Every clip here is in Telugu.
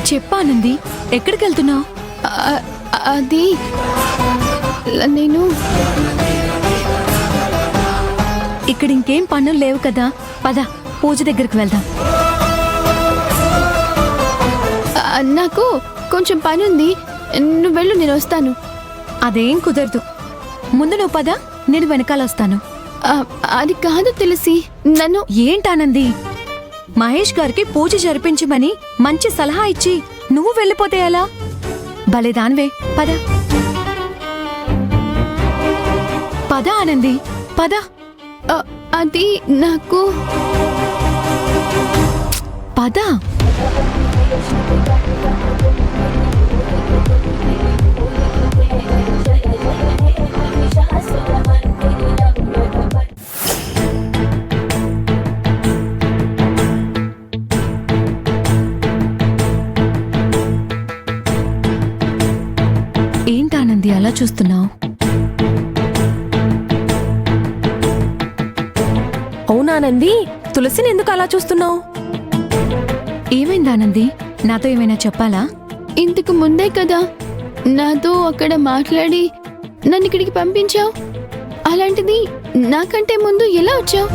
చెప్పానంది, ఎక్కడికి వెళ్తున్నావు? అది నేను ఇక్కడ ఇంకేం పనులు లేవు కదా, పద పూజ దగ్గరికి వెళ్దాం. నాకు కొంచెం పని ఉంది, నువ్వు వెళ్ళు, నేను వస్తాను. అదేం కుదరదు, ముందు నువ్వు పద, నేను వెనకాల వస్తాను. అది కాదు తులసి, నన్ను. ఏంటానంది, మహేష్ గారికి పూజ జరిపించమని మంచి సలహా ఇచ్చి నువ్వు వెళ్ళిపోతే ఎలా? భలేదాన్వే, పద పద ఆనంది, పద. అది నాకు పద. ఏంటానంది అలా చూస్తున్నావు? అవునానంది, తులసిని ఎందుకు అలా చూస్తున్నావు? ఏమైందానంది, నాతో ఏమైనా చెప్పాలా? ఇంతకు ముందే కదా నాతో అక్కడ మాట్లాడి నన్ను ఇక్కడికి పంపించావు. అలాంటిది నాకంటే ముందు ఎలా వచ్చావు?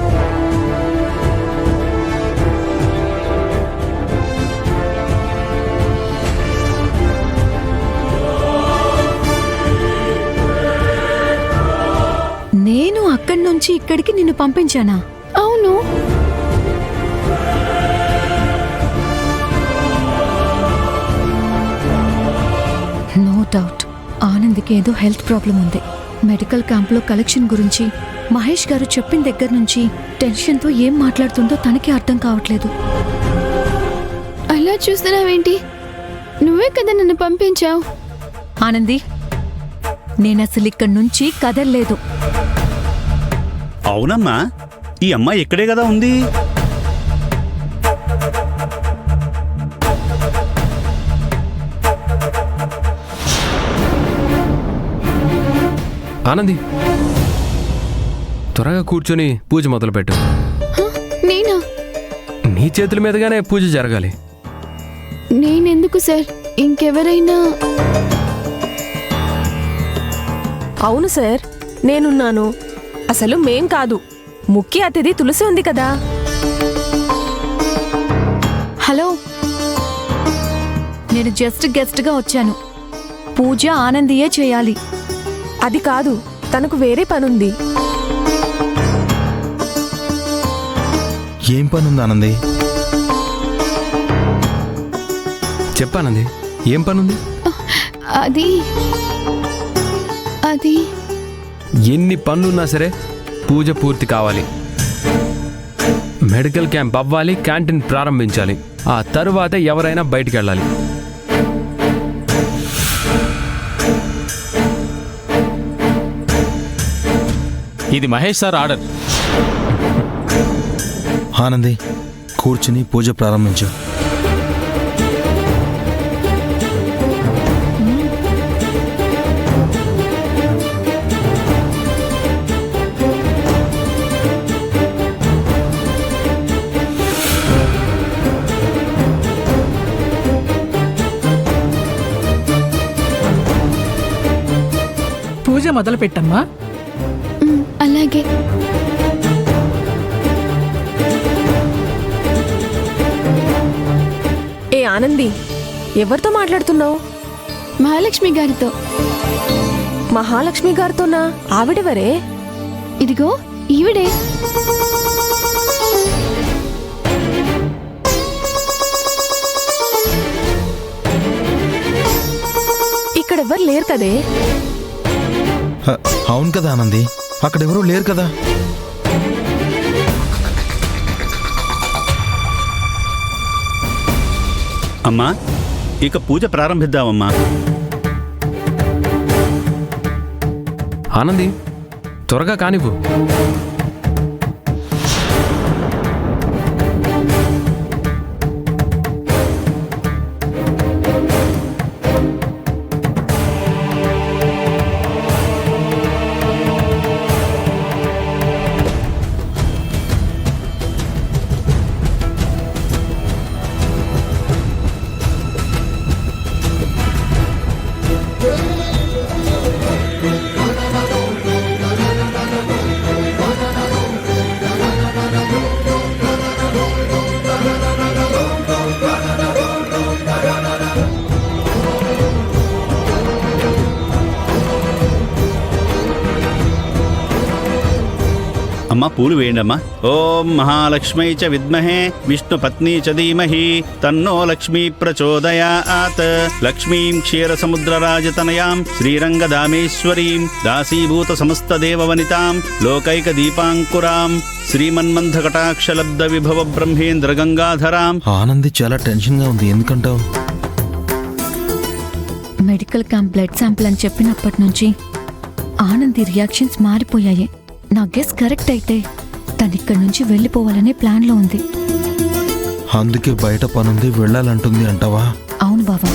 నేను అక్కడి నుంచి ఇక్కడికి నిన్ను పంపించానా? అవును. నో డౌట్ ఆనంద్కి ఏదో హెల్త్ ప్రాబ్లం ఉంది. మెడికల్ క్యాంప్లో కలెక్షన్ గురించి మహేష్ గారు చెప్పిన దగ్గర నుంచి టెన్షన్తో ఏం మాట్లాడుతుందో తనకి అర్థం కావట్లేదు. అలా చూస్తున్నావేంటి? నువ్వే కదా నన్ను పంపించావు. ఆనంది, నేనసలు ఇక్కడి నుంచి కదల్లేదు. అవునమ్మా, ఈ అమ్మాయి ఇక్కడే కదా ఉంది. ఆనంది, త్వరగా కూర్చొని పూజ మొదలుపెట్టు. నేనా? నీ చేతుల మీదుగానే పూజ జరగాలి. నేనెందుకు సార్? ఇంకెవరైనా? అవును సార్, నేనున్నాను. అసలు మేం కాదు, ముఖ్య అతిథి తులసి ఉంది కదా. హలో, నేను జస్ట్ గెస్ట్గా వచ్చాను. పూజ ఆనందియే చేయాలి. అది కాదు, తనకు వేరే పనుంది. ఏం పనుంది ఆనంది? చెప్పానంది, ఏం పనుంది? అది అది ఎన్ని పనులున్నా సరే పూజ పూర్తి కావాలి. మెడికల్ క్యాంప్ అవ్వాలి, క్యాంటీన్ ప్రారంభించాలి, ఆ తరువాత ఎవరైనా బయటికి వెళ్ళాలి. ఇది మహేష్ సార్ ఆర్డర్. ఆనంది, కూర్చుని పూజ ప్రారంభించు. పూజ మొదలు పెట్టమ్మా. అలాగే. ఏ ఆనంది, ఎవరితో మాట్లాడుతున్నావు? మహాలక్ష్మి గారితో. మహాలక్ష్మి గారితోనా? ఆవిడెవరే? ఇదిగో ఈవిడే. ఇక్కడెవ్వరు లేరు కదే. అవును కదా ఆనంది, అక్కడెవరూ లేరు కదా. అమ్మా, ఇక పూజ ప్రారంభిద్దామమ్మా. ఆనంది, త్వరగా కానివ్వు. అమ్మా పూలు వేయండి అమ్మా. ఓం మహాలక్ష్మై చ విద్మహే విష్ణు పత్ని చ ధీమహి తన్నో లక్ష్మీ ప్రచోదయాత్. లక్ష్మీం క్షీర సముద్రరాజతనయాం శ్రీరంగదామేశ్వరీం దాసీభూత సమస్త దేవవనితాం లోకైక దీపాంకురాం శ్రీమన్మంథకటాక్షలబ్ధ విభవ బ్రహ్మేంద్ర గంగాధరాం. ఆనంది చాలా టెన్షన్ గా ఉంది, ఎందుకంటావు? మెడికల్ క్యాంప్ బ్లడ్ శాంపిల్ అని చెప్పినప్పటి నుంచి ఆనంది రియాక్షన్స్ మారిపోయాయి. నా గెస్ కరెక్ట్ అయితే తనిక్కడి నుంచి వెళ్ళిపోవాలనే ప్లాన్లో ఉంది. అందుకే బయట పనుంది వెళ్ళాలంటుంది అంటావా? అవును బావా.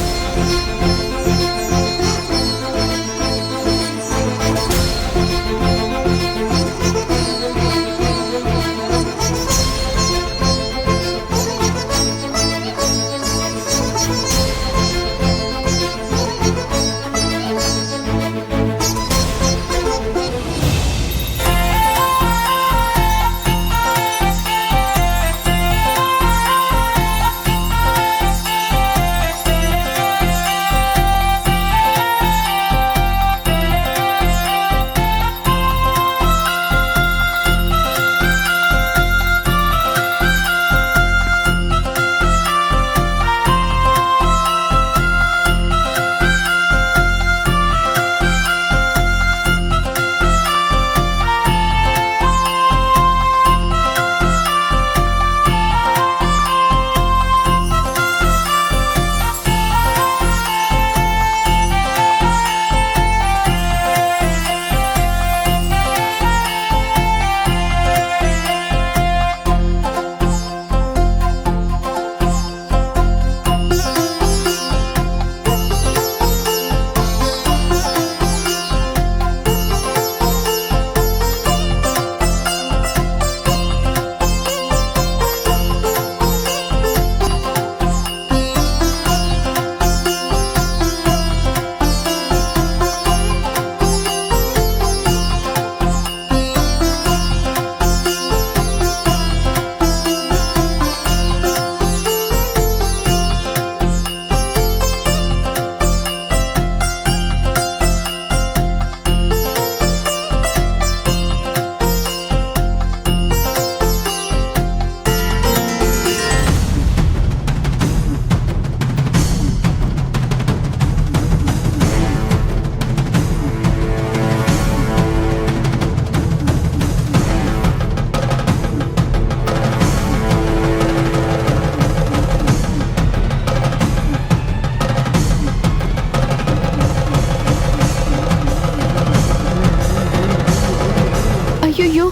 అయ్యో,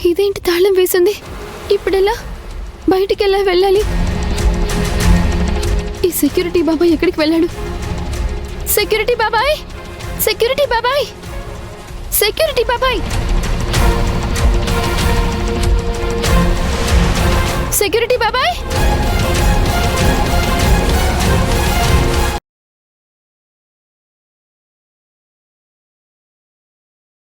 ఇదేంటి తాళం వేసింది? ఇప్పుడెలా బయటికి ఎలా వెళ్ళాలి? ఈ సెక్యూరిటీ బాబాయ్ ఎక్కడికి వెళ్ళాడు? సెక్యూరిటీ బాబాయ్, సెక్యూరిటీ బాబాయ్, సెక్యూరిటీ బాబాయ్, సెక్యూరిటీ బాబాయ్.